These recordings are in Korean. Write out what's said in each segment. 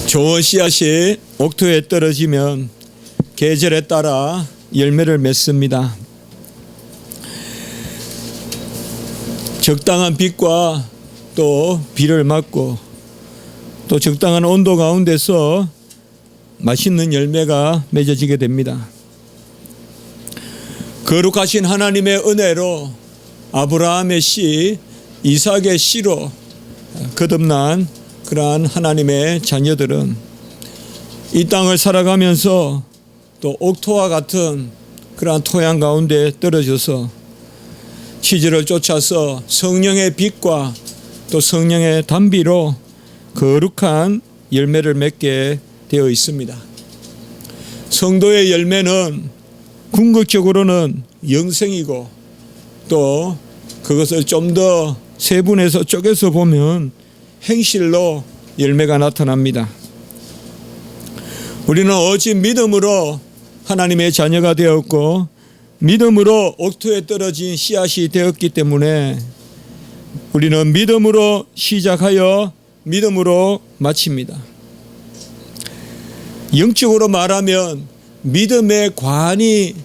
좋은 씨앗이 옥토에 떨어지면 계절에 따라 열매를 맺습니다. 적당한 빛과 또 비를 맞고 또 적당한 온도 가운데서 맛있는 열매가 맺어지게 됩니다. 거룩하신 하나님의 은혜로 아브라함의 씨, 이삭의 씨로 거듭난 그러한 하나님의 자녀들은 이 땅을 살아가면서 또 옥토와 같은 그러한 토양 가운데 떨어져서 치즈를 쫓아서 성령의 빛과 또 성령의 단비로 거룩한 열매를 맺게 되어 있습니다. 성도의 열매는 궁극적으로는 영생이고 또 그것을 좀 더 세분해서 쪼개서 보면 행실로 열매가 나타납니다. 우리는 오직 믿음으로 하나님의 자녀가 되었고 믿음으로 옥토에 떨어진 씨앗이 되었기 때문에 우리는 믿음으로 시작하여 믿음으로 마칩니다. 영적으로 말하면 믿음의 관이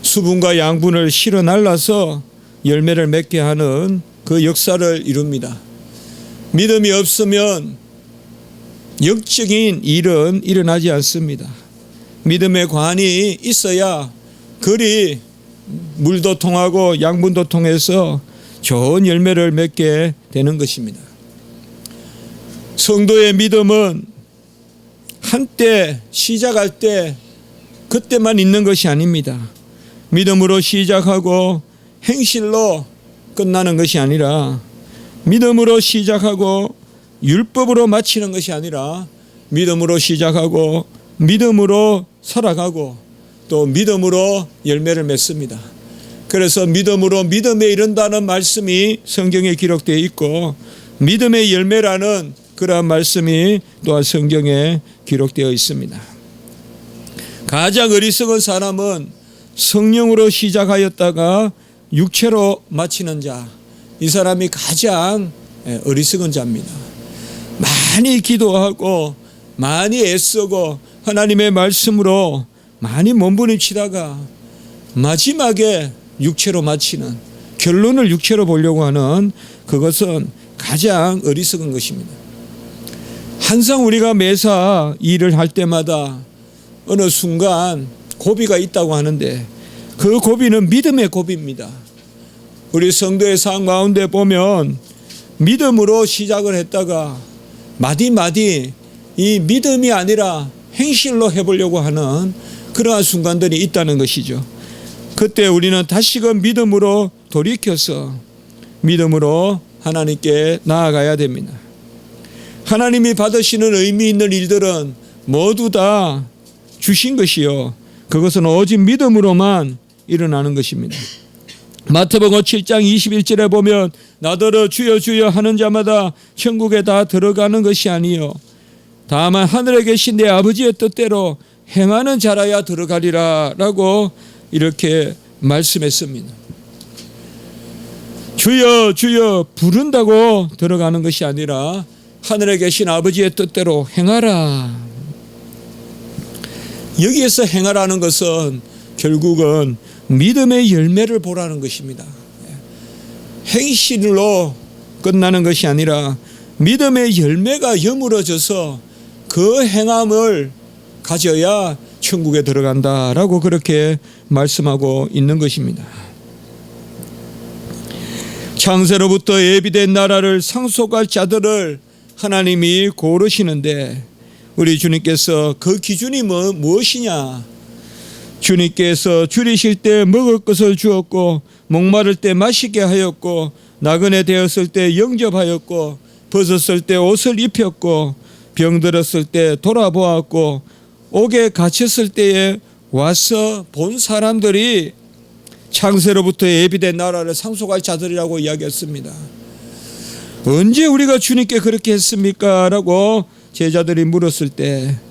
수분과 양분을 실어 날라서 열매를 맺게 하는 그 역사를 이룹니다. 믿음이 없으면 영적인 일은 일어나지 않습니다. 믿음의 관이 있어야 그리 물도 통하고 양분도 통해서 좋은 열매를 맺게 되는 것입니다. 성도의 믿음은 한때 시작할 때 그때만 있는 것이 아닙니다. 믿음으로 시작하고 행실로 끝나는 것이 아니라 믿음으로 시작하고 율법으로 마치는 것이 아니라 믿음으로 시작하고 믿음으로 살아가고 또 믿음으로 열매를 맺습니다. 그래서 믿음으로 믿음에 이른다는 말씀이 성경에 기록되어 있고 믿음의 열매라는 그러한 말씀이 또한 성경에 기록되어 있습니다. 가장 어리석은 사람은 성령으로 시작하였다가 육체로 마치는 자, 이 사람이 가장 어리석은 자입니다. 많이 기도하고 많이 애쓰고 하나님의 말씀으로 많이 몸부림치다가 마지막에 육체로 마치는, 결론을 육체로 보려고 하는 그것은 가장 어리석은 것입니다. 항상 우리가 매사 일을 할 때마다 어느 순간 고비가 있다고 하는데 그 고비는 믿음의 고비입니다. 우리 성도의 삶 가운데 보면 믿음으로 시작을 했다가 마디마디 이 믿음이 아니라 행실로 해보려고 하는 그러한 순간들이 있다는 것이죠. 그때 우리는 다시금 믿음으로 돌이켜서 믿음으로 하나님께 나아가야 됩니다. 하나님이 받으시는 의미 있는 일들은 모두 다 주신 것이요, 그것은 오직 믿음으로만 일어나는 것입니다. 마태복음 7장 21절에 보면 나더러 주여 주여 하는 자마다 천국에 다 들어가는 것이 아니요 다만 하늘에 계신 내 아버지의 뜻대로 행하는 자라야 들어가리라 라고 이렇게 말씀했습니다. 주여 주여 부른다고 들어가는 것이 아니라 하늘에 계신 아버지의 뜻대로 행하라. 여기에서 행하라는 것은 결국은 믿음의 열매를 보라는 것입니다. 행실로 끝나는 것이 아니라 믿음의 열매가 여물어져서 그 행함을 가져야 천국에 들어간다라고 그렇게 말씀하고 있는 것입니다. 창세로부터 예비된 나라를 상속할 자들을 하나님이 고르시는데 우리 주님께서 그 기준이 무엇이냐? 주님께서 줄이실 때 먹을 것을 주었고 목마를 때 마시게 하였고 나그네 되었을 때 영접하였고 벗었을 때 옷을 입혔고 병들었을 때 돌아보았고 옥에 갇혔을 때에 와서 본 사람들이 창세로부터 예비된 나라를 상속할 자들이라고 이야기했습니다. 언제 우리가 주님께 그렇게 했습니까? 라고 제자들이 물었을 때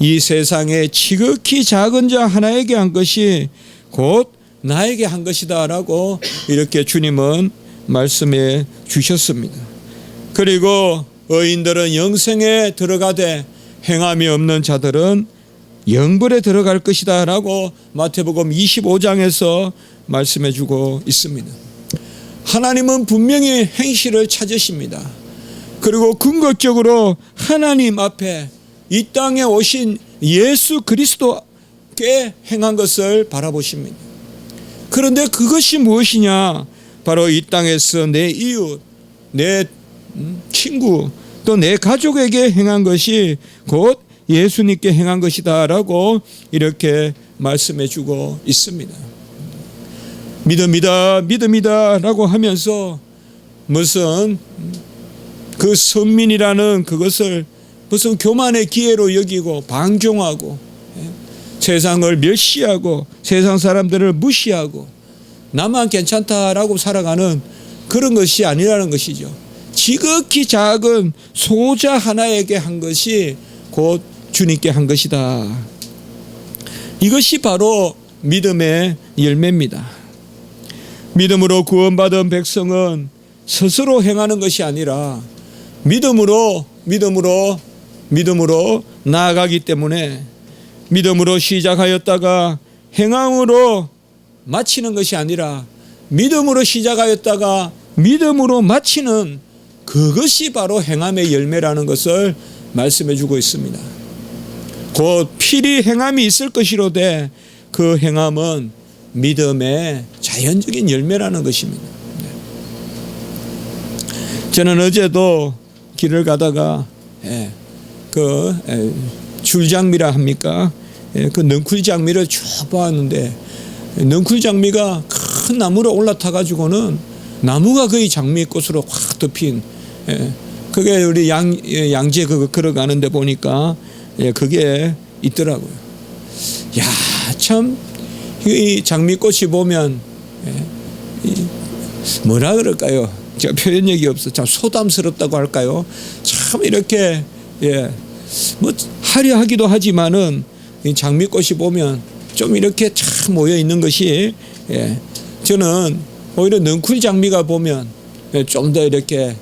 이 세상에 지극히 작은 자 하나에게 한 것이 곧 나에게 한 것이다 라고 이렇게 주님은 말씀해 주셨습니다. 그리고 의인들은 영생에 들어가되 행함이 없는 자들은 영벌에 들어갈 것이다 라고 마태복음 25장에서 말씀해 주고 있습니다. 하나님은 분명히 행실을 찾으십니다. 그리고 궁극적으로 하나님 앞에 이 땅에 오신 예수 그리스도께 행한 것을 바라보십니다. 그런데 그것이 무엇이냐? 바로 이 땅에서 내 이웃, 내 친구, 또 내 가족에게 행한 것이 곧 예수님께 행한 것이다 라고 이렇게 말씀해 주고 있습니다. 믿음이다 믿음이다 라고 하면서 무슨 그 선민이라는 그것을 무슨 교만의 기회로 여기고 방종하고 세상을 멸시하고 세상 사람들을 무시하고 나만 괜찮다라고 살아가는 그런 것이 아니라는 것이죠. 지극히 작은 소자 하나에게 한 것이 곧 주님께 한 것이다. 이것이 바로 믿음의 열매입니다. 믿음으로 구원받은 백성은 스스로 행하는 것이 아니라 믿음으로 나아가기 때문에 믿음으로 시작하였다가 행함으로 마치는 것이 아니라 믿음으로 시작하였다가 믿음으로 마치는 그것이 바로 행함의 열매라는 것을 말씀해 주고 있습니다. 곧 필히 행함이 있을 것이로되 그 행함은 믿음의 자연적인 열매라는 것입니다. 저는 어제도 길을 가다가 줄장미라 합니까? 그 넝쿨장미를 쭉 보았는데 넝쿨장미가 큰 나무로 올라타 가지고는 나무가 거의 장미꽃으로 확 덮인 그게 우리 양지에 걸어가는데 보니까 그게 있더라고요. 야, 참 이 장미꽃이 보면 뭐라 그럴까요? 제가 표현력이 없어. 참 소담스럽다고 할까요? 참 이렇게 뭐 화려하기도 하지만은 이 장미꽃이 보면 좀 이렇게 참 모여 있는 것이 저는 오히려 넝쿨 장미가 보면 좀 더 이렇게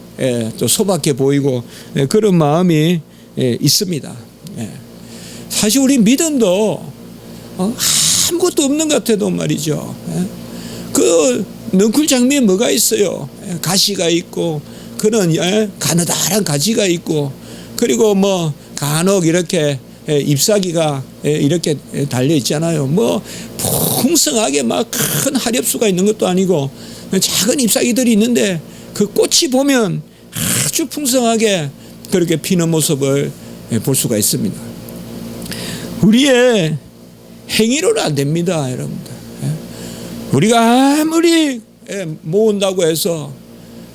또 소박해 보이고 그런 마음이 있습니다. 사실 우리 믿음도 아무것도 없는 것 같아도 말이죠. 그 넝쿨 장미에 뭐가 있어요? 가시가 있고 그런 가느다란 가지가 있고 그리고 뭐 간혹 이렇게 잎사귀가 이렇게 달려 있잖아요. 뭐 풍성하게 막 큰 하렵수가 있는 것도 아니고 작은 잎사귀들이 있는데 그 꽃이 보면 아주 풍성하게 그렇게 피는 모습을 볼 수가 있습니다. 우리의 행위로는 안 됩니다, 여러분들. 우리가 아무리 모은다고 해서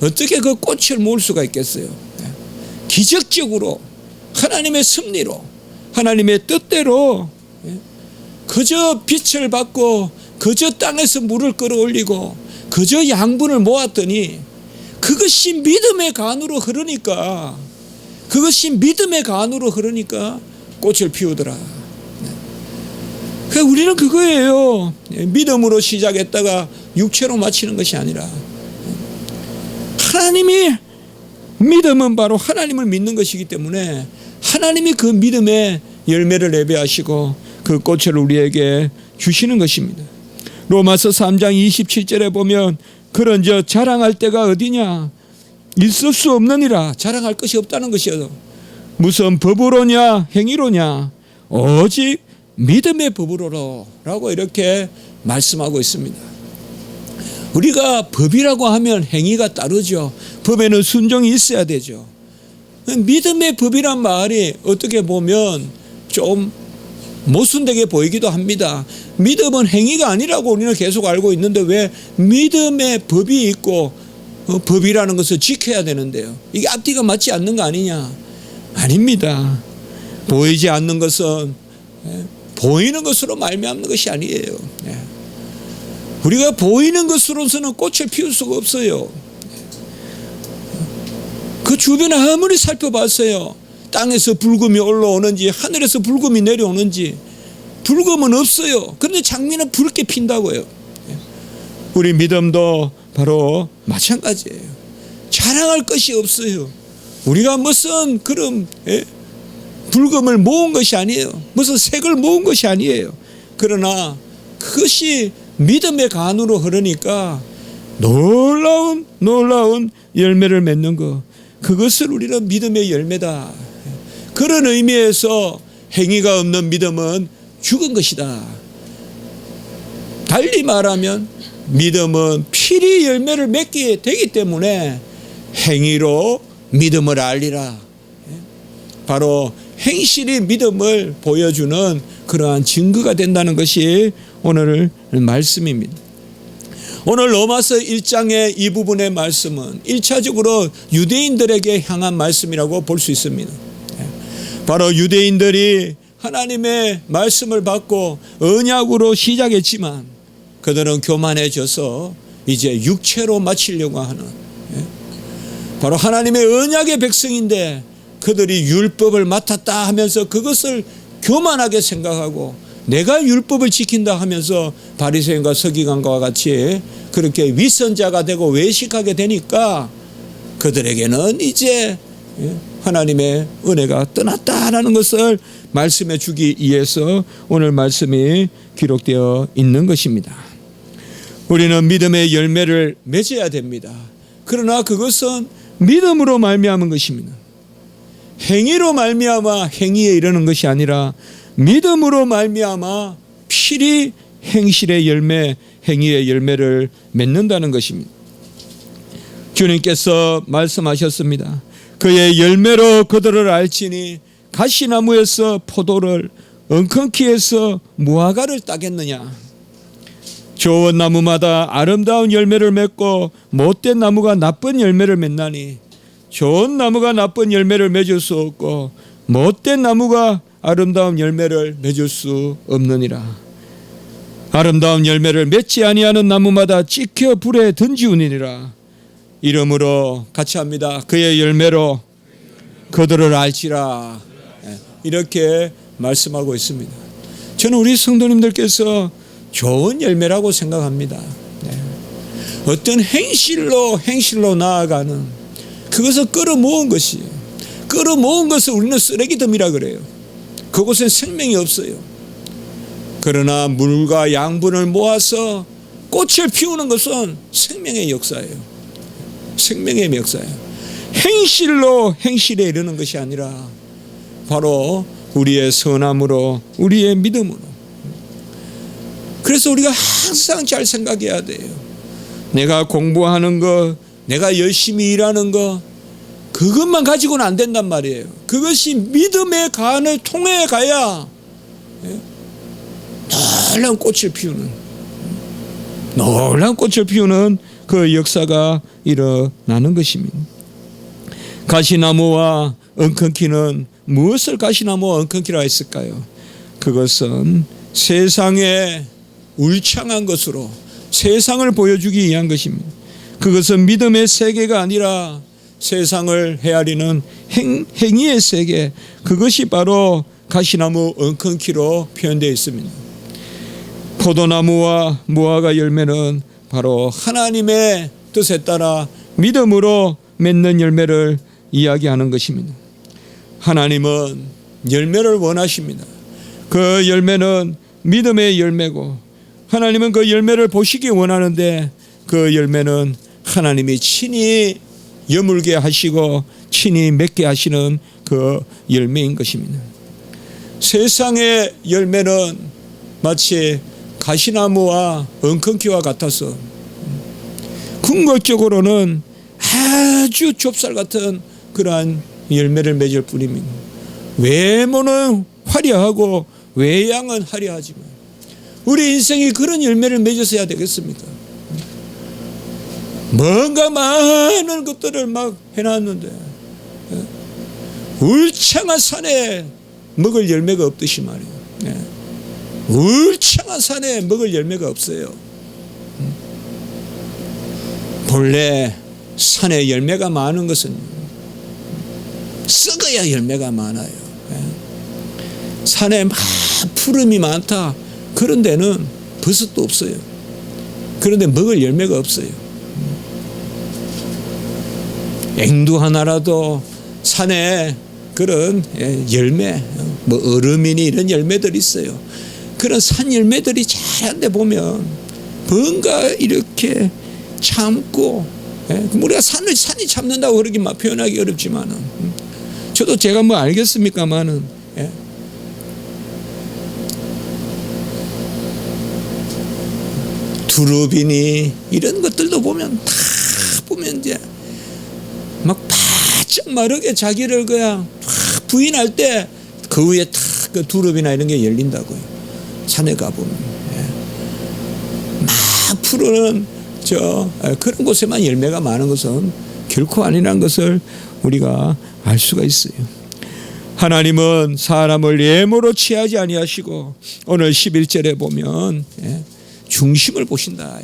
어떻게 그 꽃을 모을 수가 있겠어요? 기적적으로 하나님의 섭리로 하나님의 뜻대로 그저 빛을 받고 그저 땅에서 물을 끌어올리고 그저 양분을 모았더니 그것이 믿음의 간으로 흐르니까 꽃을 피우더라. 그러니까 우리는 그거예요. 믿음으로 시작했다가 육체로 마치는 것이 아니라 믿음은 바로 하나님을 믿는 것이기 때문에 하나님이 그 믿음의 열매를 예배하시고 그 꽃을 우리에게 주시는 것입니다. 로마서 3장 27절에 보면 그런즉 자랑할 때가 어디냐? 있을 수 없느니라. 자랑할 것이 없다는 것이요. 무슨 법으로냐 행위로냐? 오직 믿음의 법으로라 라고 이렇게 말씀하고 있습니다. 우리가 법이라고 하면 행위가 따르죠. 법에는 순종이 있어야 되죠. 믿음의 법이란 말이 어떻게 보면 좀 모순되게 보이기도 합니다. 믿음은 행위가 아니라고 우리는 계속 알고 있는데 왜 믿음의 법이 있고 법이라는 것을 지켜야 되는데요. 이게 앞뒤가 맞지 않는 거 아니냐? 아닙니다. 보이지 않는 것은 보이는 것으로 말미암는 것이 아니에요. 우리가 보이는 것으로서는 꽃을 피울 수가 없어요. 그 주변에 아무리 살펴봤어요. 땅에서 불금이 올라오는지 하늘에서 불금이 내려오는지 불금은 없어요. 그런데 장미는 붉게 핀다고요. 우리 믿음도 바로 마찬가지예요. 자랑할 것이 없어요. 우리가 무슨 그런 불금을 모은 것이 아니에요. 무슨 색을 모은 것이 아니에요. 그러나 그것이 믿음의 간으로 흐르니까 놀라운 열매를 맺는 것, 그것을 우리는 믿음의 열매다. 그런 의미에서 행위가 없는 믿음은 죽은 것이다. 달리 말하면 믿음은 필히 열매를 맺게 되기 때문에 행위로 믿음을 알리라. 바로 행실이 믿음을 보여주는 그러한 증거가 된다는 것이 오늘 말씀입니다. 오늘 로마서 1장의 이 부분의 말씀은 1차적으로 유대인들에게 향한 말씀이라고 볼 수 있습니다. 바로 유대인들이 하나님의 말씀을 받고 언약으로 시작했지만 그들은 교만해져서 이제 육체로 마치려고 하는, 바로 하나님의 언약의 백성인데 그들이 율법을 맡았다 하면서 그것을 교만하게 생각하고 내가 율법을 지킨다 하면서 바리새인과 서기관과 같이 그렇게 위선자가 되고 외식하게 되니까 그들에게는 이제 하나님의 은혜가 떠났다라는 것을 말씀해 주기 위해서 오늘 말씀이 기록되어 있는 것입니다. 우리는 믿음의 열매를 맺어야 됩니다. 그러나 그것은 믿음으로 말미암은 것입니다. 행위로 말미암아 행위에 이르는 것이 아니라 믿음으로 말미암아 필히 행실의 열매, 행위의 열매를 맺는다는 것입니다. 주님께서 말씀하셨습니다. 그의 열매로 그들을 알지니 가시나무에서 포도를, 엉겅퀴에서 무화과를 따겠느냐. 좋은 나무마다 아름다운 열매를 맺고 못된 나무가 나쁜 열매를 맺나니 좋은 나무가 나쁜 열매를 맺을 수 없고 못된 나무가 아름다운 열매를 맺을 수 없느니라. 아름다운 열매를 맺지 아니하는 나무마다 찍혀 불에 던지우니라. 이러므로 같이 합니다. 그의 열매로 그들을 알지라. 이렇게 말씀하고 있습니다. 저는 우리 성도님들께서 좋은 열매라고 생각합니다. 어떤 행실로 나아가는 그것을 끌어모은 것이, 끌어모은 것을 우리는 쓰레기덤이라 그래요. 그곳엔 생명이 없어요. 그러나 물과 양분을 모아서 꽃을 피우는 것은 생명의 역사예요. 생명의 역사예요. 행실에 이르는 것이 아니라 바로 우리의 선함으로, 우리의 믿음으로. 그래서 우리가 항상 잘 생각해야 돼요. 내가 공부하는 거, 내가 열심히 일하는 거, 그것만 가지고는 안 된단 말이에요. 그것이 믿음의 간을 통해 가야 놀라운 꽃을 피우는 그 역사가 일어나는 것입니다. 가시나무와 엉겅퀴는 무엇을 가시나무와 엉겅퀴라 했을까요? 그것은 세상의 울창한 것으로 세상을 보여주기 위한 것입니다. 그것은 믿음의 세계가 아니라 세상을 헤아리는 행위의 세계, 그것이 바로 가시나무 엉겅퀴로 표현되어 있습니다. 포도나무와 무화과 열매는 바로 하나님의 뜻에 따라 믿음으로 맺는 열매를 이야기하는 것입니다. 하나님은 열매를 원하십니다. 그 열매는 믿음의 열매고 하나님은 그 열매를 보시기 원하는데 그 열매는 하나님이 친히 여물게 하시고 친히 맺게 하시는 그 열매인 것입니다. 세상의 열매는 마치 가시나무와 엉겅퀴와 같아서 궁극적으로는 아주 좁쌀 같은 그러한 열매를 맺을 뿐입니다. 외모는 화려하고 외양은 화려하지만 우리 인생이 그런 열매를 맺어서야 되겠습니까? 뭔가 많은 것들을 막 해놨는데 울창한 산에 먹을 열매가 없듯이 말이에요. 울창한 산에 먹을 열매가 없어요. 본래 산에 열매가 많은 것은 썩어야 열매가 많아요. 산에 막 푸름이 많다. 그런 데는 버섯도 없어요. 그런데 먹을 열매가 없어요. 앵두 하나라도 산에 그런 열매, 뭐 얼음이니 이런 열매들이 있어요. 그런 산 열매들이 자란데 보면 뭔가 이렇게 참고, 우리가 산이 참는다고 그렇게 막 표현하기 어렵지만은, 저도 제가 뭐 알겠습니까만은, 두릅이니 이런 것들도 보면 다 보면 이제 막 바짝 마르게 자기를 그냥 부인할 때 그 위에 탁 그 두릅이나 이런 게 열린다고요. 산에 가보면 막 푸르는 그런 곳에만 열매가 많은 것은 결코 아니라는 것을 우리가 알 수가 있어요. 하나님은 사람을 예모로 취하지 아니하시고 오늘 11절에 보면 중심을 보신다.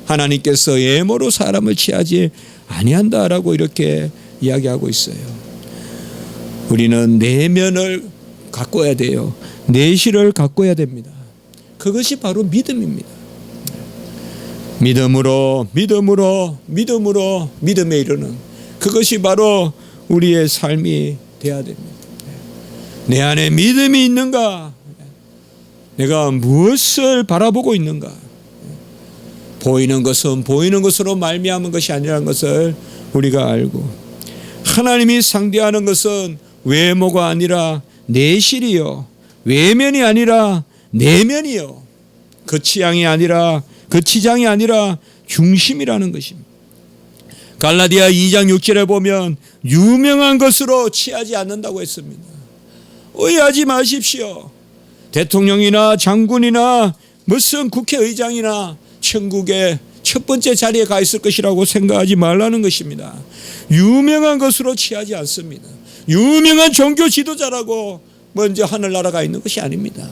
하나님께서 예모로 사람을 취하지 아니한다라고 이렇게 이야기하고 있어요. 우리는 내면을 가꿔야 돼요. 내실을 가꿔야 됩니다. 그것이 바로 믿음입니다. 믿음에 이르는 그것이 바로 우리의 삶이 되어야 됩니다. 내 안에 믿음이 있는가? 내가 무엇을 바라보고 있는가? 보이는 것은 보이는 것으로 말미암은 것이 아니라는 것을 우리가 알고, 하나님이 상대하는 것은 외모가 아니라 내실이요, 외면이 아니라 내면이요, 그 취향이 아니라 그 치장이 아니라 중심이라는 것입니다. 갈라디아 2장 6절에 보면 유명한 것으로 취하지 않는다고 했습니다. 오해하지 마십시오. 대통령이나 장군이나 무슨 국회의장이나 천국의 첫 번째 자리에 가 있을 것이라고 생각하지 말라는 것입니다. 유명한 것으로 취하지 않습니다. 유명한 종교 지도자라고 먼저 하늘나라 가 있는 것이 아닙니다.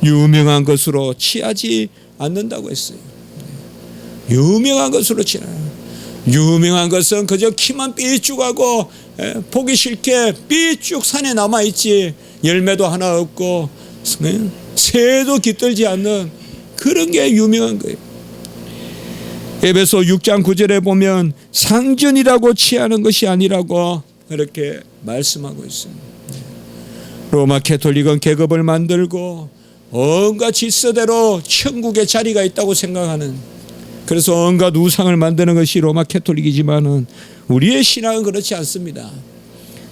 유명한 것으로 취하지 않는다고 했어요. 유명한 것으로 취하지. 유명한 것은 그저 키만 삐쭉하고 보기 싫게 삐쭉 산에 남아있지 열매도 하나 없고 새도 깃들지 않는 그런 게 유명한 거예요. 에베소 6장 9절에 보면 상전이라고 취하는 것이 아니라고 그렇게 말씀하고 있습니다. 로마 캐톨릭은 계급을 만들고 온갖 질서대로 천국의 자리가 있다고 생각하는, 그래서 온갖 우상을 만드는 것이 로마 캐톨릭이지만은 우리의 신앙은 그렇지 않습니다.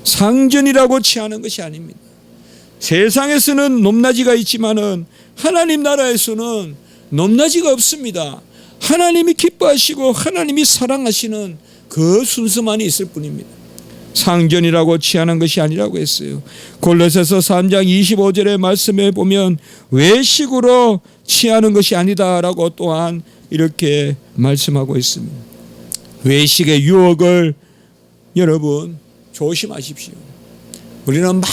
상전이라고 취하는 것이 아닙니다. 세상에서는 높낮이가 있지만은 하나님 나라에서는 높낮이가 없습니다. 하나님이 기뻐하시고 하나님이 사랑하시는 그 순서만이 있을 뿐입니다. 상전이라고 취하는 것이 아니라고 했어요. 골로새서 3장 25절의 말씀에 보면 외식으로 취하는 것이 아니다라고 또한 이렇게 말씀하고 있습니다. 외식의 유혹을 여러분 조심하십시오. 우리는 막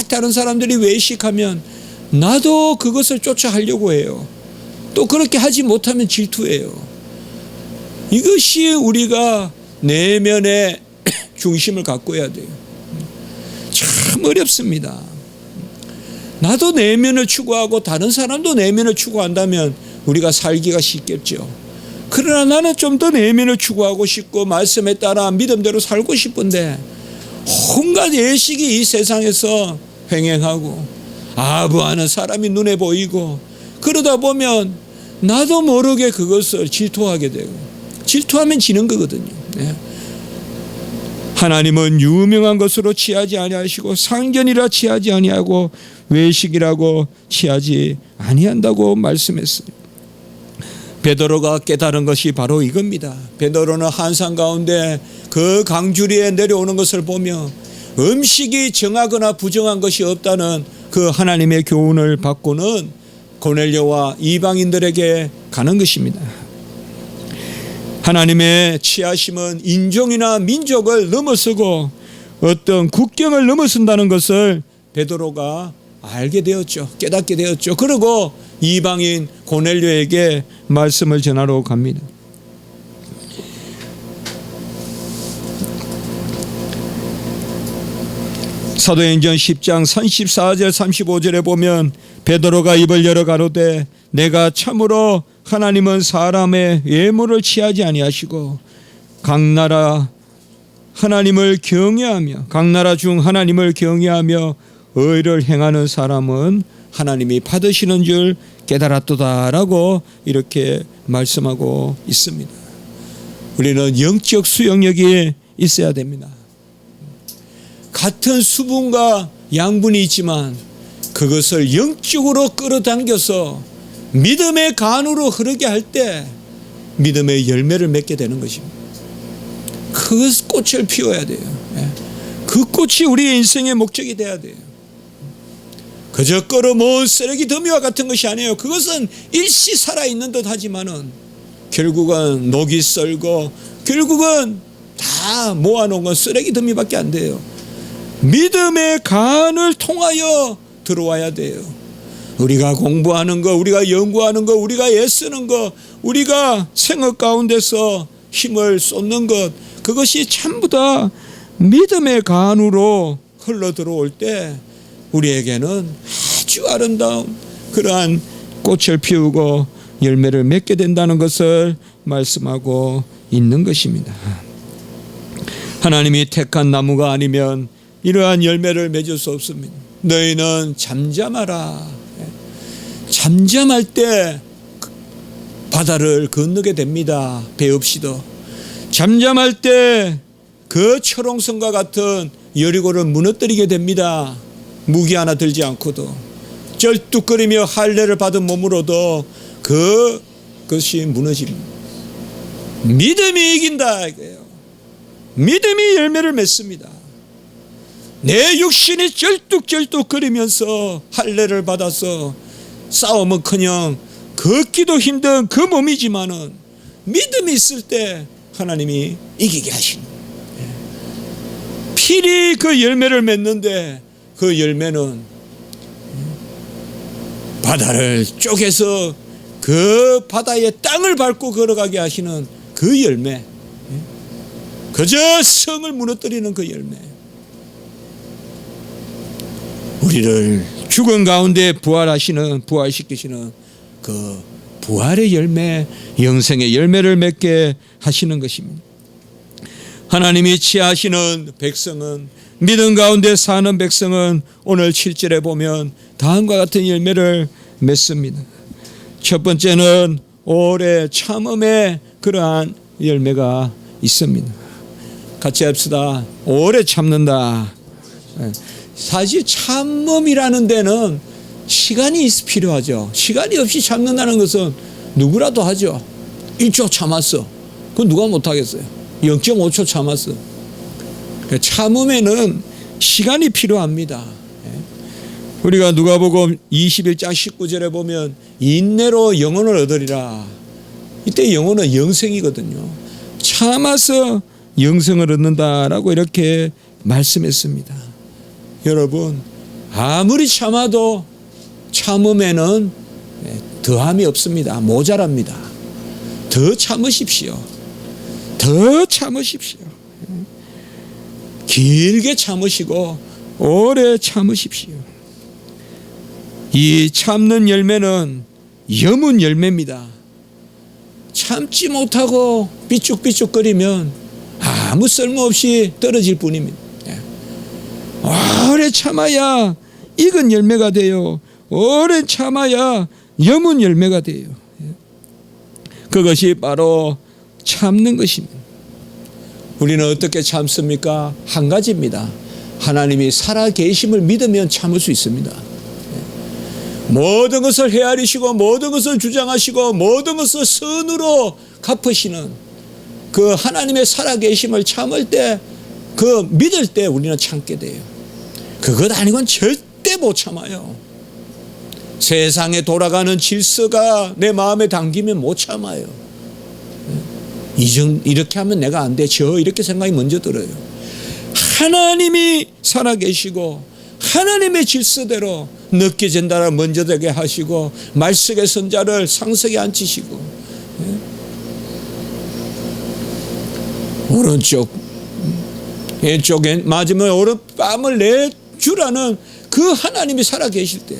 다른 사람들이 외식하면 나도 그것을 쫓아 하려고 해요. 또 그렇게 하지 못하면 질투해요. 이것이 우리가 내면의 중심을 가꿔야 돼요. 참 어렵습니다. 나도 내면을 추구하고 다른 사람도 내면을 추구한다면 우리가 살기가 쉽겠죠. 그러나 나는 좀 더 내면을 추구하고 싶고 말씀에 따라 믿음대로 살고 싶은데 온갖 예식이 이 세상에서 횡행하고 아부하는 사람이 눈에 보이고 그러다 보면 나도 모르게 그것을 질투하게 되고, 질투하면 지는 거거든요. 하나님은 유명한 것으로 취하지 아니하시고 상전이라 취하지 아니하고 외식이라고 취하지 아니한다고 말씀했어요. 베드로가 깨달은 것이 바로 이겁니다. 베드로는 한산 가운데 그 강주리에 내려오는 것을 보며 음식이 정하거나 부정한 것이 없다는 그 하나님의 교훈을 받고는 고넬료와 이방인들에게 가는 것입니다. 하나님의 취하심은 인종이나 민족을 넘어서고 어떤 국경을 넘어선다는 것을 베드로가 알게 되었죠. 깨닫게 되었죠. 그리고 이방인 고넬료에게 말씀을 전하러 갑니다. 사도행전 10장 34절 35절에 보면 베드로가 입을 열어 가로되 내가 참으로 하나님은 사람의 외모를 취하지 아니하시고 각 나라 하나님을 경외하며 각 나라 중 하나님을 경외하며 의를 행하는 사람은 하나님이 받으시는 줄 깨달았도다라고 이렇게 말씀하고 있습니다. 우리는 영적 수용력이 있어야 됩니다. 같은 수분과 양분이 있지만 그것을 영적으로 끌어당겨서 믿음의 간으로 흐르게 할 때 믿음의 열매를 맺게 되는 것입니다. 그 꽃을 피워야 돼요. 그 꽃이 우리의 인생의 목적이 돼야 돼요. 그저 끌어모은 쓰레기 더미와 같은 것이 아니에요. 그것은 일시 살아있는 듯 하지만은 결국은 녹이 썰고 결국은 다 모아놓은 건 쓰레기 더미밖에 안 돼요. 믿음의 간을 통하여 들어와야 돼요. 우리가 공부하는 거, 우리가 연구하는 거, 우리가 애쓰는 거, 우리가 생업 가운데서 힘을 쏟는 것, 그것이 전부 다 믿음의 간으로 흘러 들어올 때 우리에게는 아주 아름다운 그러한 꽃을 피우고 열매를 맺게 된다는 것을 말씀하고 있는 것입니다. 하나님이 택한 나무가 아니면 이러한 열매를 맺을 수 없습니다. 너희는 잠잠하라. 잠잠할 때 바다를 건너게 됩니다. 배 없이도. 잠잠할 때 그 철옹성과 같은 여리고를 무너뜨리게 됩니다. 무기 하나 들지 않고도. 쩔뚝거리며 할례를 받은 몸으로도 그것이 무너집니다. 믿음이 이긴다 이거예요. 믿음이 열매를 맺습니다. 내 육신이 쩔뚝쩔뚝거리면서 할례를 받아서 싸움은커녕 걷기도 힘든 그 몸이지만은 믿음이 있을 때 하나님이 이기게 하십니다. 필히 그 열매를 맺는데 그 열매는 바다를 쪼개서 그 바다의 땅을 밟고 걸어가게 하시는 그 열매, 그저 성을 무너뜨리는 그 열매, 우리를 죽은 가운데 부활시키시는 그 부활의 열매, 영생의 열매를 맺게 하시는 것입니다. 하나님이 취하시는 백성은, 믿음 가운데 사는 백성은 오늘 7절에 보면 다음과 같은 열매를 맺습니다. 첫 번째는 오래 참음의 그러한 열매가 있습니다. 같이 합시다. 오래 참는다. 사실 참음이라는 데는 시간이 필요하죠. 시간이 없이 참는다는 것은 누구라도 하죠. 1초 참았어. 그건 누가 못하겠어요. 0.5초 참았어. 참음에는 시간이 필요합니다. 우리가 누가복음 21장 19절에 보면 인내로 영혼을 얻으리라. 이때 영혼은 영생이거든요. 참아서 영생을 얻는다라고 이렇게 말씀했습니다. 여러분, 아무리 참아도 참음에는 더함이 없습니다. 모자랍니다. 더 참으십시오. 더 참으십시오. 길게 참으시고 오래 참으십시오. 이 참는 열매는 염은 열매입니다. 참지 못하고 삐죽삐죽거리면 아무 쓸모없이 떨어질 뿐입니다. 오래 참아야 익은 열매가 돼요. 오래 참아야 염은 열매가 돼요. 그것이 바로 참는 것입니다. 우리는 어떻게 참습니까? 한 가지입니다. 하나님이 살아계심을 믿으면 참을 수 있습니다. 모든 것을 헤아리시고 모든 것을 주장하시고 모든 것을 선으로 갚으시는 그 하나님의 살아계심을 참을 때, 그 믿을 때 우리는 참게 돼요. 그것 아니고는 절대 못 참아요. 세상에 돌아가는 질서가 내 마음에 담기면 못 참아요. 이렇게 하면 내가 안 돼. 이렇게 생각이 먼저 들어요. 하나님이 살아계시고 하나님의 질서대로 느껴진다를 먼저 되게 하시고 말씀의 선자를 상석에 앉히시고 오른쪽 왼쪽에 맞으면 오른뺨을 내주라는 그 하나님이 살아계실 때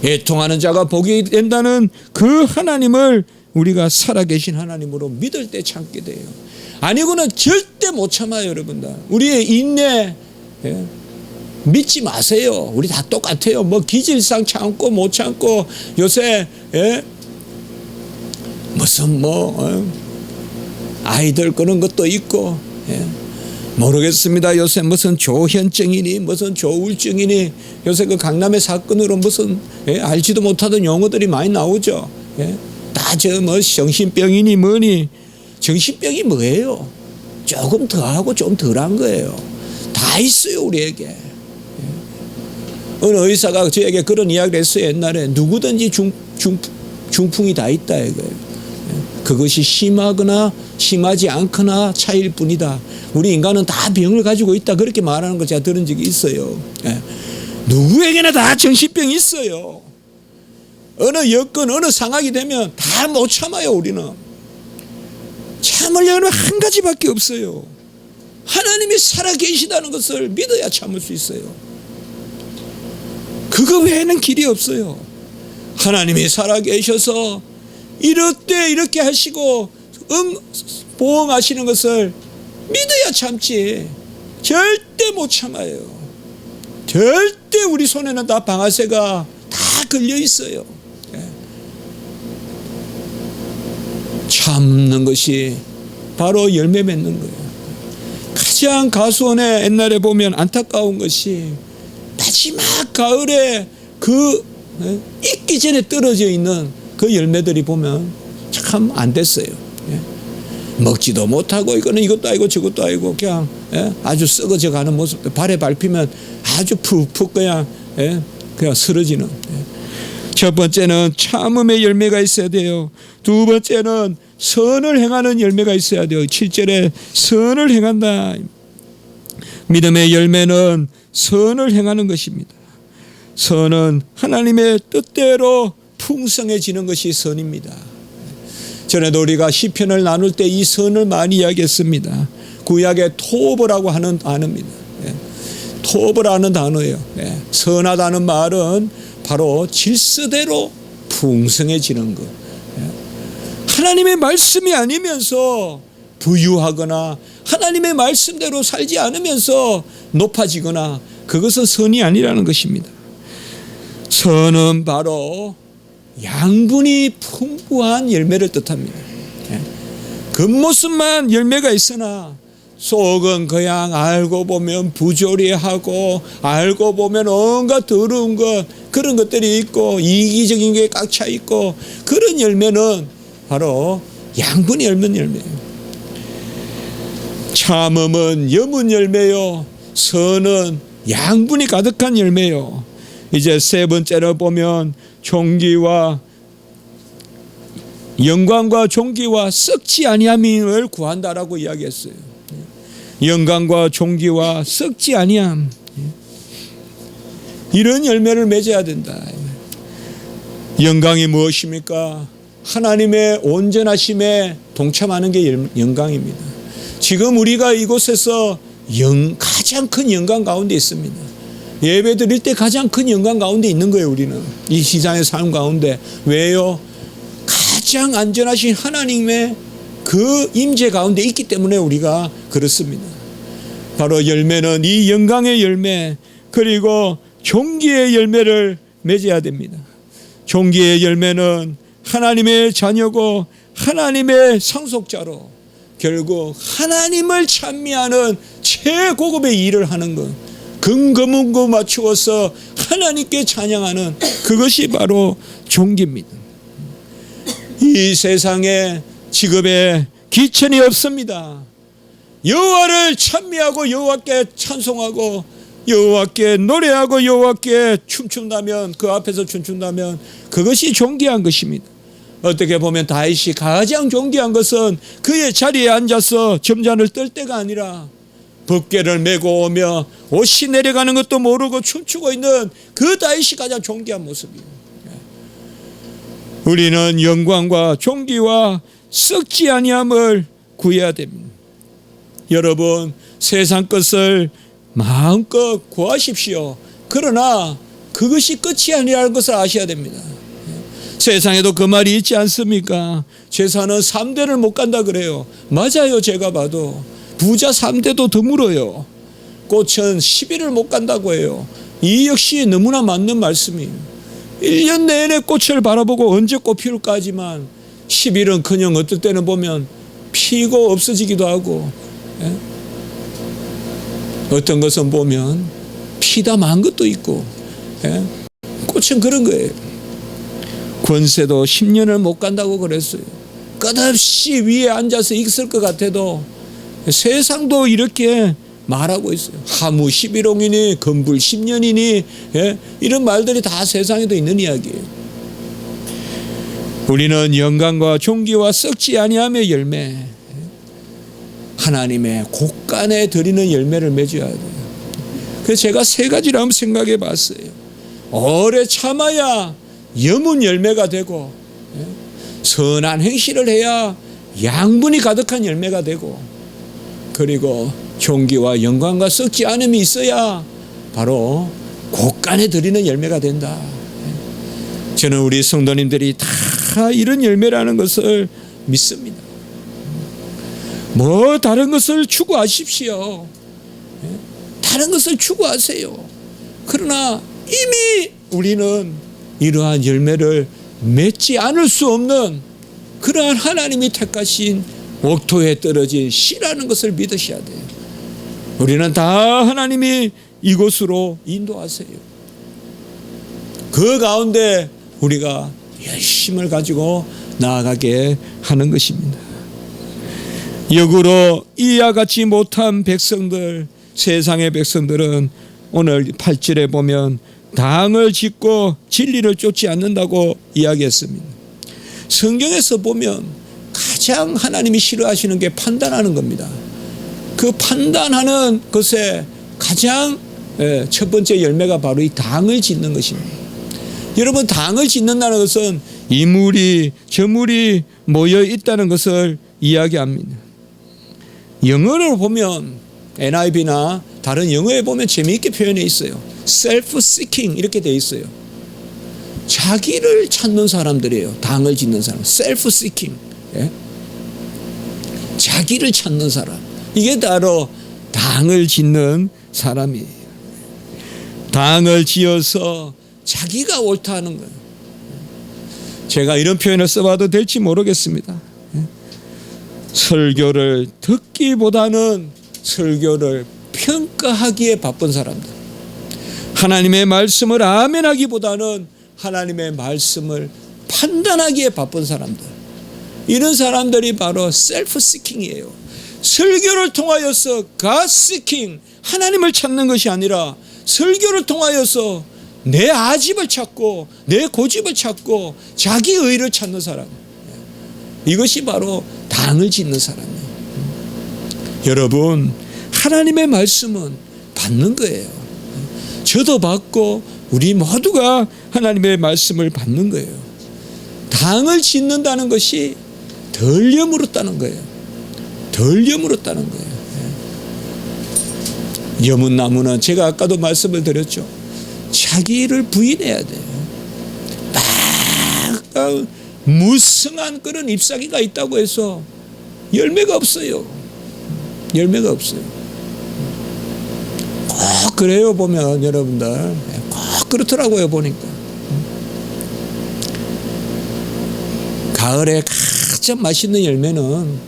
애통하는 자가 복이 된다는 그 하나님을 우리가 살아계신 하나님으로 믿을 때 참게 돼요. 아니고는 절대 못 참아요, 여러분들. 우리의 인내 믿지 마세요. 우리 다 똑같아요. 뭐 기질상 참고 못 참고 요새 무슨 아이들 그런 것도 있고 모르겠습니다. 요새 무슨 조현증이니 무슨 조울증이니 요새 그 강남의 사건으로 무슨 알지도 못하던 용어들이 많이 나오죠. 다 저 뭐 정신병이니 뭐니. 정신병이 뭐예요? 조금 더하고 좀 덜한 거예요. 다 있어요, 우리에게. 어느 의사가 저에게 그런 이야기를 했어요. 옛날에 누구든지 중풍이 다 있다 이거예요. 그것이 심하거나 심하지 않거나 차이일 뿐이다. 우리 인간은 다 병을 가지고 있다. 그렇게 말하는 걸 제가 들은 적이 있어요. 누구에게나 다 정신병이 있어요. 어느 여건 어느 상황이 되면 다 못 참아요. 우리는 참으려면 한 가지밖에 없어요. 하나님이 살아계시다는 것을 믿어야 참을 수 있어요. 그거 외에는 길이 없어요. 하나님이 살아계셔서 이럴 때 이렇게 하시고 보응하시는 것을 믿어야 참지 절대 못 참아요. 절대 우리 손에는 다 방아쇠가 다 걸려 있어요. 참는 것이 바로 열매 맺는 거예요. 가장 가수원에 옛날에 보면 안타까운 것이 마지막 가을에 그 익기 전에 떨어져 있는 그 열매들이 보면 참 안 됐어요. 먹지도 못하고 이거는 이것도 아니고 저것도 아니고 그냥 아주 썩어져 가는 모습들 발에 밟히면 아주 푹푹 그냥 쓰러지는. 첫 번째는 참음의 열매가 있어야 돼요. 두 번째는 선을 행하는 열매가 있어야 돼요. 7절에 선을 행한다. 믿음의 열매는 선을 행하는 것입니다. 선은 하나님의 뜻대로 풍성해지는 것이 선입니다. 전에도 우리가 시편을 나눌 때 이 선을 많이 이야기했습니다. 구약의 토브라고 하는 단어입니다. 토브라는 단어예요. 선하다는 말은 바로 질서대로 풍성해지는 것. 하나님의 말씀이 아니면서 부유하거나 하나님의 말씀대로 살지 않으면서 높아지거나 그것은 선이 아니라는 것입니다. 선은 바로 양분이 풍부한 열매를 뜻합니다. 겉모습만 열매가 있으나 속은 그냥 알고 보면 부조리하고 알고 보면 온갖 더러운 것 그런 것들이 있고 이기적인 게 꽉 차 있고 그런 열매는 바로 양분이 없는 열매예요. 참음은 여문 열매요. 선은 양분이 가득한 열매요. 이제 세 번째로 보면 종기와 영광과 종기와 썩지 아니함을 구한다라고 이야기했어요. 영광과 종기와 썩지 아니함. 이런 열매를 맺어야 된다. 영광이 무엇입니까? 하나님의 온전하심에 동참하는 게 영광입니다. 지금 우리가 이곳에서 가장 큰 영광 가운데 있습니다. 예배 드릴 때 가장 큰 영광 가운데 있는 거예요. 우리는 이 시장의 삶 가운데. 왜요? 가장 안전하신 하나님의 그 임재 가운데 있기 때문에 우리가 그렇습니다. 바로 열매는 이 영광의 열매 그리고 종기의 열매를 맺어야 됩니다. 종기의 열매는 하나님의 자녀고 하나님의 상속자로 결국 하나님을 찬미하는 최고급의 일을 하는 것, 금거문고 맞추어서 하나님께 찬양하는 그것이 바로 종기입니다. 이 세상에 직업에 기천이 없습니다. 여호와를 찬미하고 여호와께 찬송하고 여호와께 노래하고 여호와께 춤춘다면 그 앞에서 춤춘다면 그것이 존귀한 것입니다. 어떻게 보면 다윗이 가장 존귀한 것은 그의 자리에 앉아서 점잔을 떨 때가 아니라 법궤를 메고 오며 옷이 내려가는 것도 모르고 춤추고 있는 그 다윗이 가장 존귀한 모습이에요. 우리는 영광과 존귀와 썩지 아니함을 구해야 됩니다. 여러분 세상 것을 마음껏 구하십시오. 그러나 그것이 끝이 아니라는 것을 아셔야 됩니다. 세상에도 그 말이 있지 않습니까? 제사는 3대를 못 간다 그래요. 맞아요. 제가 봐도 부자 3대도 드물어요. 꽃은 10일을 못 간다고 해요. 이 역시 너무나 맞는 말씀이에요. 1년 내내 꽃을 바라보고 언제 꽃 피울까 하지만 10일은커녕 어떨 때는 보면 피고 없어지기도 하고, 예? 어떤 것은 보면 피다 만 것도 있고, 예? 꽃은 그런 거예요. 권세도 10년을 못 간다고 그랬어요. 끝없이 위에 앉아서 있을 것 같아도 세상도 이렇게 말하고 있어요. 하무 11홍이니 건불 10년이니, 예? 이런 말들이 다 세상에도 있는 이야기예요. 우리는 영광과 존귀와 썩지 아니함의 열매, 하나님의 곳간에 드리는 열매를 맺어야 돼요. 그래서 제가 세 가지를 한번 생각해 봤어요. 오래 참아야 여문 열매가 되고, 선한 행실을 해야 양분이 가득한 열매가 되고, 그리고 존귀와 영광과 썩지 않음이 있어야 바로 곳간에 드리는 열매가 된다. 저는 우리 성도님들이 다 이런 열매라는 것을 믿습니다. 뭐 다른 것을 추구하십시오. 다른 것을 추구하세요. 그러나 이미 우리는 이러한 열매를 맺지 않을 수 없는 그러한 하나님이 택하신 옥토에 떨어진 씨라는 것을 믿으셔야 돼요. 우리는 다 하나님이 이곳으로 인도하세요. 그 가운데 우리가 열심을 가지고 나아가게 하는 것입니다. 역으로 이와 같이 못한 백성들, 세상의 백성들은 오늘 8절에 보면 당을 짓고 진리를 쫓지 않는다고 이야기했습니다. 성경에서 보면 가장 하나님이 싫어하시는 게 판단하는 겁니다. 그 판단하는 것에 가장 첫 번째 열매가 바로 이 당을 짓는 것입니다. 여러분, 당을 짓는다는 것은 이물이 저물이 모여 있다는 것을 이야기합니다. 영어로 보면 NIV나 다른 영어에 보면 재미있게 표현해 있어요. self-seeking 이렇게 돼 있어요. 자기를 찾는 사람들이에요. 당을 짓는 사람. self-seeking. 예? 자기를 찾는 사람. 이게 바로 당을 짓는 사람이에요. 당을 지어서 자기가 옳다 하는 거예요. 제가 이런 표현을 써봐도 될지 모르겠습니다. 설교를 듣기보다는 설교를 평가하기에 바쁜 사람들, 하나님의 말씀을 아멘하기보다는 하나님의 말씀을 판단하기에 바쁜 사람들, 이런 사람들이 바로 셀프 시킹이에요. 설교를 통하여서 God seeking, 하나님을 찾는 것이 아니라 설교를 통하여서 내 아집을 찾고 내 고집을 찾고 자기 의를 찾는 사람, 이것이 바로 당을 짓는 사람이에요. 여러분, 하나님의 말씀은 받는 거예요. 저도 받고 우리 모두가 하나님의 말씀을 받는 거예요. 당을 짓는다는 것이 덜 여물었다는 거예요. 덜 여물었다는 거예요. 여문나무는 제가 아까도 말씀을 드렸죠. 자기를 부인해야 돼요. 막 무성한 그런 잎사귀가 있다고 해서 열매가 없어요. 열매가 없어요. 꼭 그래요. 보면 여러분들 꼭 그렇더라고요. 보니까 가을에 가장 맛있는 열매는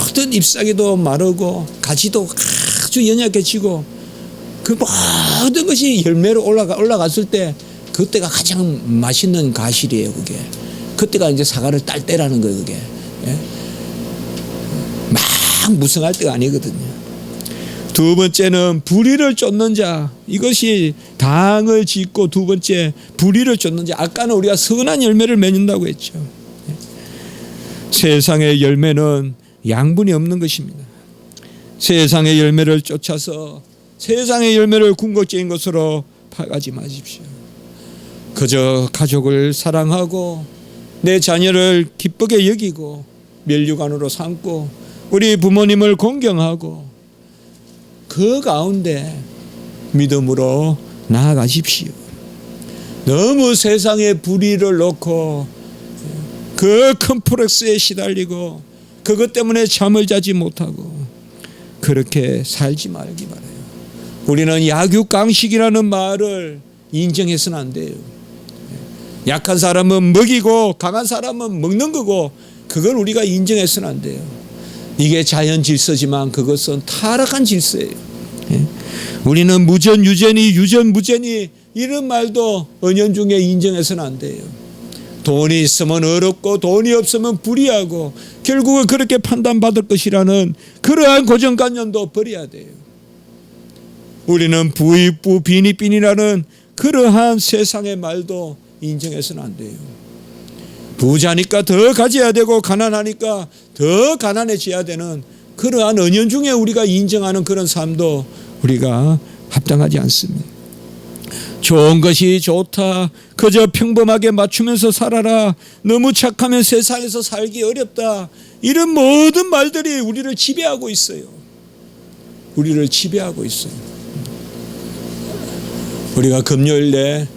모든 잎사귀도 마르고 가지도 아주 연약해지고 그 모든 것이 열매로 올라갔을 때 그때가 가장 맛있는 가실이에요. 그게 그때가 이제 사과를 딸 때라는 거예요. 그게 막 무성할 때가 아니거든요. 두 번째는 불의를 쫓는 자, 이것이 당을 짓고 두 번째 불의를 쫓는 자. 아까는 우리가 선한 열매를 맺는다고 했죠. 세상의 열매는 양분이 없는 것입니다. 세상의 열매를 쫓아서 세상의 열매를 궁극적인 것으로 파가지 마십시오. 그저 가족을 사랑하고 내 자녀를 기쁘게 여기고 면류관으로 삼고 우리 부모님을 공경하고 그 가운데 믿음으로 나아가십시오. 너무 세상에 불의를 놓고 그 컴플렉스에 시달리고 그것 때문에 잠을 자지 못하고 그렇게 살지 말기 바라요. 우리는 약육강식이라는 말을 인정해서는 안 돼요. 약한 사람은 먹이고 강한 사람은 먹는 거고 그걸 우리가 인정해서는 안 돼요. 이게 자연 질서지만 그것은 타락한 질서예요. 우리는 무전 유전이 유전 무전이 이런 말도 은연중에 인정해서는 안 돼요. 돈이 있으면 어렵고 돈이 없으면 불의하고 결국은 그렇게 판단받을 것이라는 그러한 고정관념도 버려야 돼요. 우리는 부익부 빈익빈이라는 그러한 세상의 말도 인정해서는 안 돼요. 부자니까 더 가져야 되고 가난하니까 더 가난해져야 되는 그러한 은연중에 우리가 인정하는 그런 삶도 우리가 합당하지 않습니다. 좋은 것이 좋다. 그저 평범하게 맞추면서 살아라. 너무 착하면 세상에서 살기 어렵다. 이런 모든 말들이 우리를 지배하고 있어요. 우리를 지배하고 있어요. 우리가 금요일에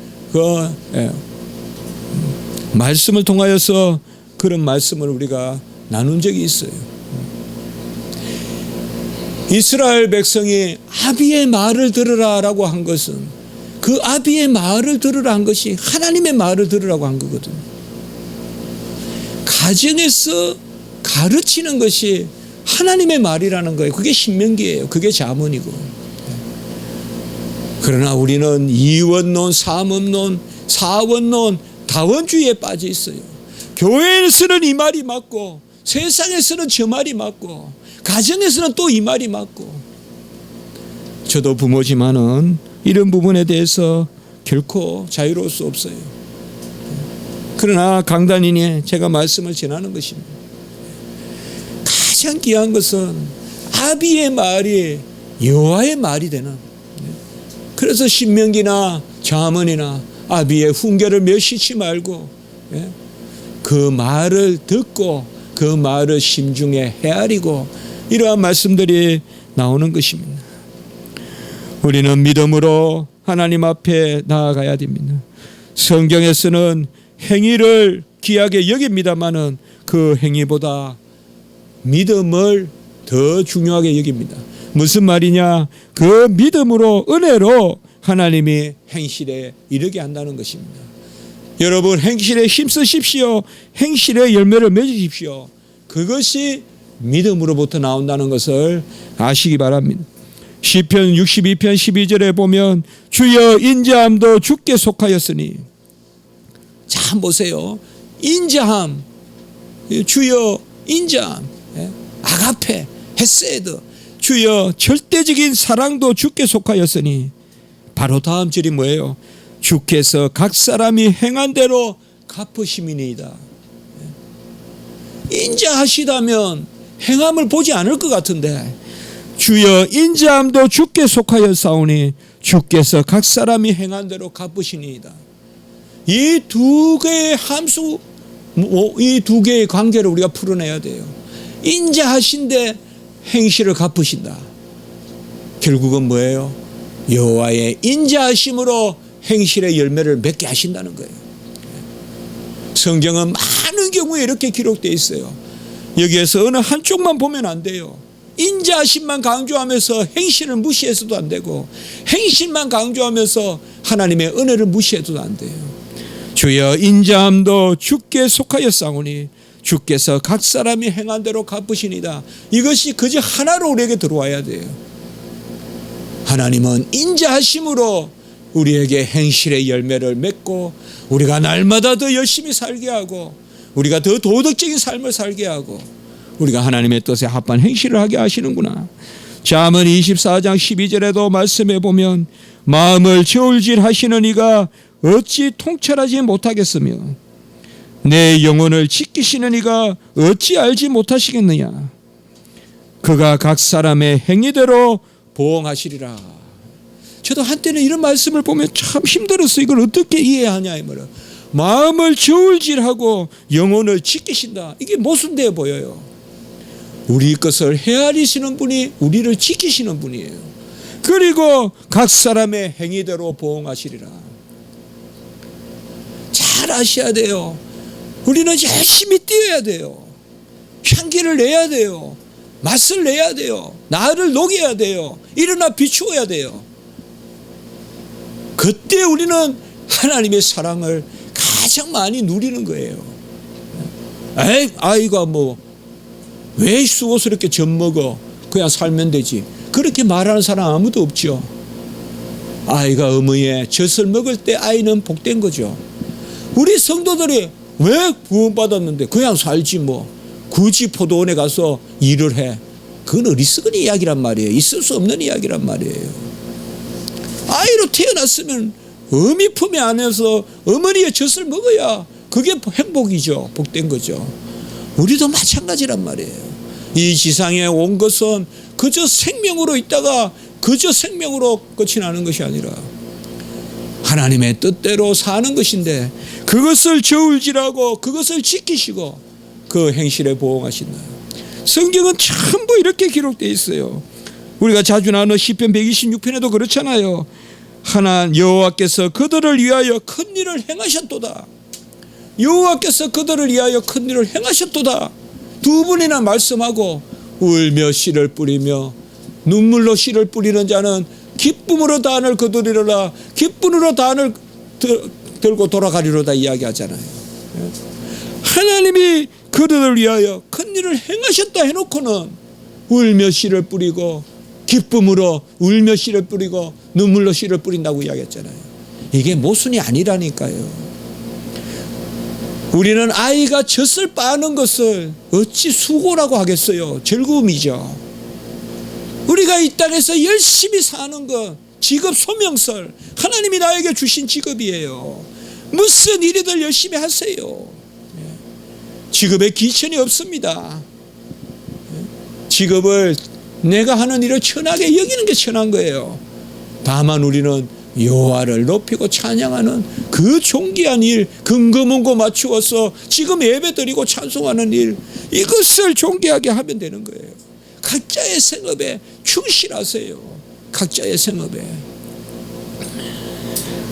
말씀을 통하여서 그런 말씀을 우리가 나눈 적이 있어요. 이스라엘 백성이 아비의 말을 들으라라고 한 것은 그 아비의 말을 들으라 한 것이 하나님의 말을 들으라고 한 거거든요. 가정에서 가르치는 것이 하나님의 말이라는 거예요. 그게 신명기예요. 그게 잠언이고. 그러나 우리는 이원론, 삼원론, 사원론, 다원주의에 빠져 있어요. 교회에서는 이 말이 맞고 세상에서는 저 말이 맞고 가정에서는 또 이 말이 맞고. 저도 부모지만은 이런 부분에 대해서 결코 자유로울 수 없어요. 그러나 강단이니 제가 말씀을 전하는 것입니다. 가장 귀한 것은 아비의 말이 여호와의 말이 되는. 그래서 신명기나 잠언이나 아비의 훈계를 멸시치 말고 그 말을 듣고 그 말을 심중에 헤아리고 이러한 말씀들이 나오는 것입니다. 우리는 믿음으로 하나님 앞에 나아가야 됩니다. 성경에서는 행위를 귀하게 여깁니다마는 그 행위보다 믿음을 더 중요하게 여깁니다. 무슨 말이냐? 그 믿음으로 은혜로 하나님이 행실에 이르게 한다는 것입니다. 여러분 행실에 힘쓰십시오. 행실의 열매를 맺으십시오. 그것이 믿음으로부터 나온다는 것을 아시기 바랍니다. 시편 62편 12절에 보면 주여 인자함도 주께 속하였으니. 자 보세요. 인자함, 주여 인자함, 아가페, 헤세드, 주여 절대적인 사랑도 주께 속하였으니. 바로 다음 절이 뭐예요? 주께서 각 사람이 행한 대로 갚으심이니이다. 인자하시다면 행함을 보지 않을 것 같은데 주여 인자함도 주께 속하였사오니 주께서 각 사람이 행한 대로 갚으시니이다. 이 두 개의 함수, 이 두 개의 관계를 우리가 풀어내야 돼요. 인자하신데 행실을 갚으신다. 결국은 뭐예요? 여호와의 인자하심으로 행실의 열매를 맺게 하신다는 거예요. 성경은 많은 경우에 이렇게 기록되어 있어요. 여기에서 어느 한쪽만 보면 안 돼요. 인자하심만 강조하면서 행실을 무시해서도 안 되고 행실만 강조하면서 하나님의 은혜를 무시해서도 안 돼요. 주여 인자함도 주께 속하였사오니 주께서 각 사람이 행한 대로 갚으시니이다. 이것이 그저 하나로 우리에게 들어와야 돼요. 하나님은 인자하심으로 우리에게 행실의 열매를 맺고 우리가 날마다 더 열심히 살게 하고 우리가 더 도덕적인 삶을 살게 하고 우리가 하나님의 뜻에 합한 행실을 하게 하시는구나. 잠언 24장 12절에도 말씀해 보면 마음을 저울질하시는 이가 어찌 통찰하지 못하겠으며 내 영혼을 지키시는 이가 어찌 알지 못하시겠느냐. 그가 각 사람의 행위대로 보응하시리라. 저도 한때는 이런 말씀을 보면 참 힘들었어요. 이걸 어떻게 이해하냐 이 말이에요. 마음을 저울질하고 영혼을 지키신다. 이게 모순되어 보여요. 우리 것을 헤아리시는 분이 우리를 지키시는 분이에요. 그리고 각 사람의 행위대로 보응하시리라. 잘 아셔야 돼요. 우리는 열심히 뛰어야 돼요. 향기를 내야 돼요. 맛을 내야 돼요. 나를 녹여야 돼요. 일어나 비추어야 돼요. 그때 우리는 하나님의 사랑을 가장 많이 누리는 거예요. 아이가 왜 수고스럽게 젖 먹어? 그냥 살면 되지. 그렇게 말하는 사람 아무도 없죠. 아이가 어머니의 젖을 먹을 때 아이는 복된 거죠. 우리 성도들이 왜 구원받았는데 그냥 살지 굳이 포도원에 가서 일을 해. 그건 어리석은 이야기란 말이에요. 있을 수 없는 이야기란 말이에요. 아이로 태어났으면 어미 품에 안에서 어머니의 젖을 먹어야 그게 행복이죠. 복된 거죠. 우리도 마찬가지란 말이에요. 이 지상에 온 것은 그저 생명으로 있다가 그저 생명으로 끝이 나는 것이 아니라 하나님의 뜻대로 사는 것인데 그것을 저울질하고 그것을 지키시고 그 행실에 보응하신다. 성경은 전부 이렇게 기록되어 있어요. 우리가 자주 나누는 시편 126편에도 그렇잖아요. 여호와께서 그들을 위하여 큰 일을 행하셨도다. 여호와께서 그들을 위하여 큰 일을 행하셨도다. 두 번이나 말씀하고 울며 씨를 뿌리며 눈물로 씨를 뿌리는 자는 기쁨으로 단을 거두리로다. 기쁨으로 단을 들고 돌아가리로다 이야기하잖아요. 하나님이 그들을 위하여 큰 일을 행하셨다 해놓고는 울며 씨를 뿌리고 기쁨으로 울며 씨를 뿌리고 눈물로 씨를 뿌린다고 이야기했잖아요. 이게 모순이 아니라니까요. 우리는 아이가 젖을 빠는 것을 어찌 수고라고 하겠어요. 즐거움이죠. 우리가 이 땅에서 열심히 사는 것, 직업 소명설, 하나님이 나에게 주신 직업이에요. 무슨 일이든 열심히 하세요. 직업에 기천이 없습니다. 직업을 내가 하는 일을 천하게 여기는 게 천한 거예요. 다만 우리는 여호와를 높이고 찬양하는 그 존귀한 일, 근거문고 맞추어서 지금 예배드리고 찬송하는 일, 이것을 존귀하게 하면 되는 거예요. 각자의 생업에 충실하세요. 각자의 생업에.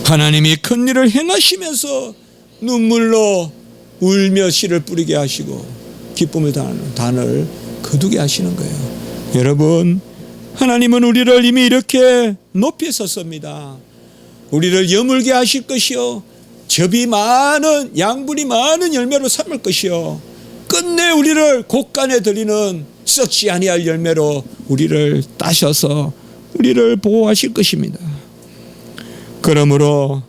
하나님이 큰 일을 행하시면서 눈물로 울며 씨를 뿌리게 하시고 기쁨을 단을 거두게 하시는 거예요. 여러분, 하나님은 우리를 이미 이렇게 높이 섰습니다. 우리를 여물게 하실 것이요, 접이 많은 양분이 많은 열매로 삼을 것이요, 끝내 우리를 곳간에 들이는 썩지 아니할 열매로 우리를 따셔서 우리를 보호하실 것입니다. 그러므로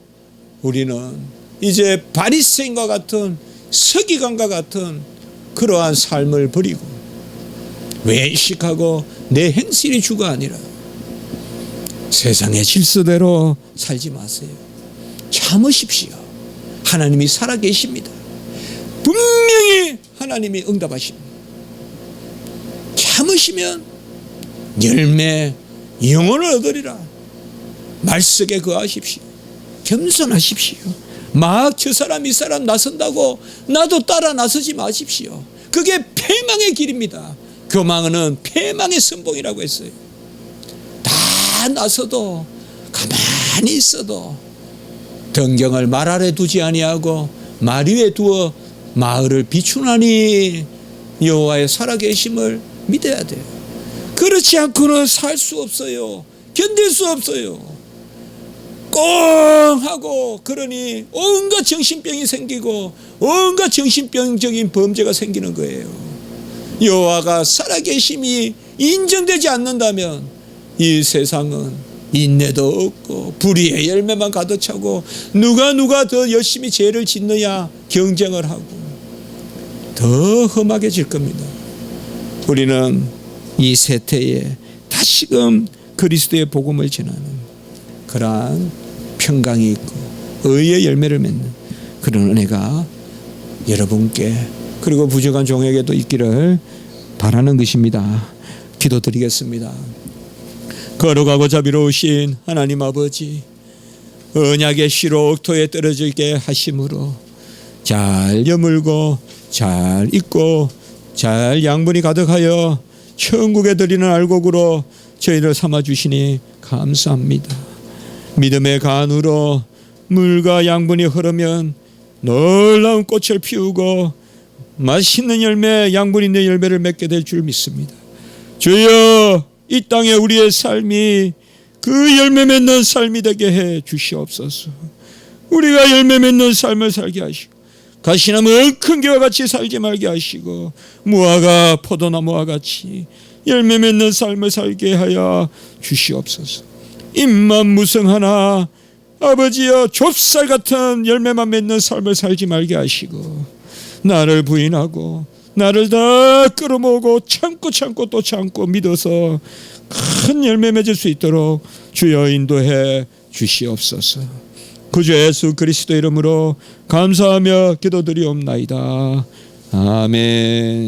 우리는 이제 바리새인과 같은 서기관과 같은 그러한 삶을 버리고 외식하고 내 행실이 주가 아니라 세상의 질서대로 살지 마세요. 참으십시오. 하나님이 살아계십니다. 분명히 하나님이 응답하십니다. 참으시면 열매 영혼을 얻으리라. 말씀에 거하십시오. 겸손하십시오. 막 저 사람 이 사람 나선다고 나도 따라 나서지 마십시오. 그게 패망의 길입니다. 교만은 패망의 선봉이라고 했어요. 다 나서도 가만히 있어도 등경을 말 아래 두지 아니하고 말 위에 두어 마을을 비추나니 여호와의 살아계심을 믿어야 돼요. 그렇지 않고는 살 수 없어요. 견딜 수 없어요. 꽁 하고 그러니 온갖 정신병이 생기고 온갖 정신병적인 범죄가 생기는 거예요. 여호와가 살아계심이 인정되지 않는다면 이 세상은 인내도 없고 불의의 열매만 가득 차고 누가 더 열심히 죄를 짓느냐 경쟁을 하고 더 험하게질 겁니다. 우리는 이 세태에 다시금 그리스도의 복음을 전하는 그러한 평강이 있고 의의 열매를 맺는 그런 은혜가 여러분께 그리고 부족한 종에게도 있기를 바라는 것입니다. 기도드리겠습니다. 거룩하고 자비로우신 하나님 아버지, 언약의 씨로 옥토에 떨어지게 하심으로 잘 여물고 잘 익고 잘 양분이 가득하여 천국에 드리는 알곡으로 저희를 삼아주시니 감사합니다. 믿음의 간으로 물과 양분이 흐르면 놀라운 꽃을 피우고 맛있는 열매, 양분 있는 열매를 맺게 될 줄 믿습니다. 주여, 이 땅에 우리의 삶이 그 열매 맺는 삶이 되게 해 주시옵소서. 우리가 열매 맺는 삶을 살게 하시고 가시나무 큰 개와 같이 살지 말게 하시고 무화과 포도나무와 같이 열매 맺는 삶을 살게 하여 주시옵소서. 입만 무성하나 아버지여 좁쌀 같은 열매만 맺는 삶을 살지 말게 하시고 나를 부인하고 나를 다 끌어모으고 참고 또 참고 믿어서 큰 열매 맺을 수 있도록 주여 인도해 주시옵소서. 구주 예수 그리스도 이름으로 감사하며 기도드리옵나이다. 아멘.